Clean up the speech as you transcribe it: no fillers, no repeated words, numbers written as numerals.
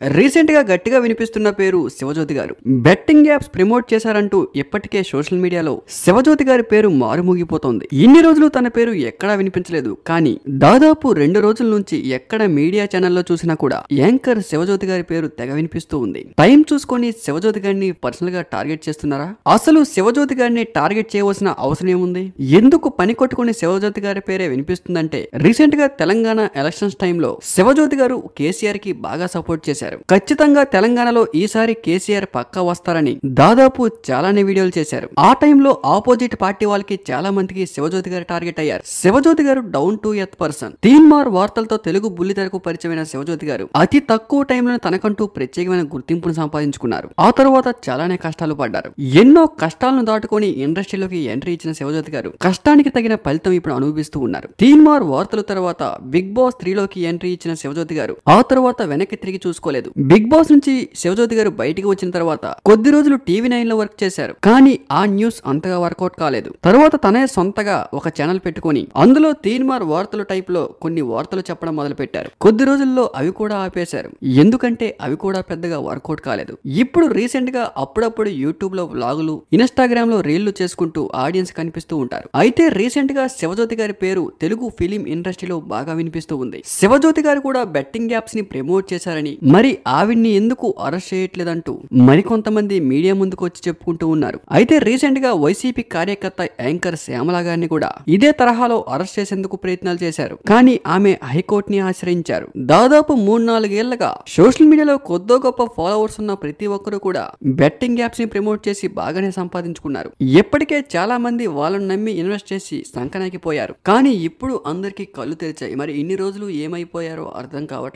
Recent గా గట్టిగా వినిపిస్తున్న పేరు శివజ్యోతి గారు. బెట్టింగ్ యాప్స్ ప్రమోట్ చేశారంటూ ఇప్పటికే సోషల్ మీడియాలో శివజ్యోతి గారి పేరు మారుమోగిపోతోంది. ఇన్ని రోజులు తన పేరు ఎక్కడా వినిపించలేదు. కానీ దాదాపు 2 రోజుల నుంచి ఎక్కడ మీడియా ఛానల్లో చూసినా కూడా యాంకర్ శివజ్యోతి గారి పేరు తెగ వినిపిస్తూ ఉంది. టైం చూసుకొని శివజ్యోతి గారిని పర్సనల్ గా టార్గెట్ చేస్తున్నారా? అసలు శివజ్యోతి గారిని టార్గెట్ చేయవలసిన అవసరం ఏముంది? ఎందుకు పని కొట్టుకుని శివజ్యోతి గారి పేరే వినిపిస్తుందంటే, రీసెంట్ గా తెలంగాణ ఎలక్షన్స్ టైంలో శివజ్యోతి గారు కేసీఆర్ కి బాగా సపోర్ట్ చేశారు. ఖచ్చితంగా తెలంగాణలో ఈసారి కేసీఆర్ పక్కా వస్తారని దాదాపు చాలానే వీడియోలు చేశారు. ఆ టైంలో ఆపోజిట్ పార్టీ వాళ్ళకి చాలా మందికి శివజ్యోతి గారు టార్గెట్ అయ్యారు. శివజ్యోతి గారు down to earth person. Teenmaar వార్తలతో తెలుగు బుల్లితెరకు పరిచయమైన శివజ్యోతి గారు అతి తక్కువ టైంలో తనకంటూ ప్రత్యేకమైన గుర్తింపును సంపాదించుకున్నారు. ఆ తరువాత చాలానే కష్టాలు పడ్డారు. ఎన్నో కష్టాలను దాటుకొని ఇండస్ట్రీలోకి ఎంట్రీ ఇచ్చిన శివజ్యోతి గారు కష్టానికి తగిన ఫలితం ఇప్పుడు అనుభవిస్తూ ఉన్నారు. తీన్మార్ వార్తల తర్వాత బిగ్ బాస్ 3లోకి ఎంట్రీ ఇచ్చిన శివజ్యోతి గారు ఆ తరువాత వెనక్కి తిరిగి చూసుకోలేదు. బిగ్ బాస్ నుంచి శివజ్యోతి గారు బయటికి వచ్చిన తర్వాత కొద్ది రోజులు TV9 లో వర్క్ చేశారు. కానీ ఆ న్యూస్ అంతగా వర్కౌట్ కాలేదు. తరువాత తనే సొంతగా ఒక ఛానల్ పెట్టుకొని అందులో తీన్మార్ వార్తల టైప్ లో కొన్ని వార్తలు చెప్పడం మొదలు పెట్టారు. కొద్ది రోజుల్లో అవి కూడా ఆపేశారు. ఎందుకంటే అవి కూడా పెద్దగా వర్కౌట్ కాలేదు. ఇప్పుడు రీసెంట్ గా అప్పుడప్పుడు యూట్యూబ్ లో వ్లాగులు, ఇన్స్టాగ్రామ్ లో రీళ్లు చేసుకుంటూ ఆడియన్స్ కనిపిస్తూ ఉంటారు. అయితే రీసెంట్ గా శివజ్యోతి గారి పేరు తెలుగు ఫిలిం ఇండస్ట్రీలో బాగా వినిపిస్తూ ఉంది. శివజ్యోతి గారు కూడా బెట్టింగ్ యాప్స్ ని ప్రమోట్ చేశారని, మరి ఆవిడ్ని ఎందుకు అరెస్ట్ చేయట్లేదంటూ మరికొంతమంది మీడియా ముందుకు వచ్చి చెప్పుకుంటూ ఉన్నారు. అయితే రీసెంట్ గా వైసీపీ కార్యకర్త యాంకర్ శ్యామల గారిని కూడా ఇదే తరహాలో అరెస్ట్ చేసేందుకు ప్రయత్నాలు చేశారు. కానీ ఆమె హైకోర్టుని ఆశ్రయించారు. దాదాపు 3-4 ఏళ్లుగా సోషల్ మీడియాలో కొద్దో గొప్ప ఫాలోవర్స్ ఉన్న ప్రతి ఒక్కరూ కూడా బెట్టింగ్ యాప్స్ ని ప్రమోట్ చేసి బాగానే సంపాదించుకున్నారు. ఇప్పటికే చాలా మంది వాళ్ళని నమ్మి ఇన్వెస్ట్ చేసి సంకనాకి పోయారు. కానీ ఇప్పుడు అందరికీ కళ్ళు తెరిచాయి. మరి ఇన్ని రోజులు ఏమైపోయారో అర్థం కావట్లేదు.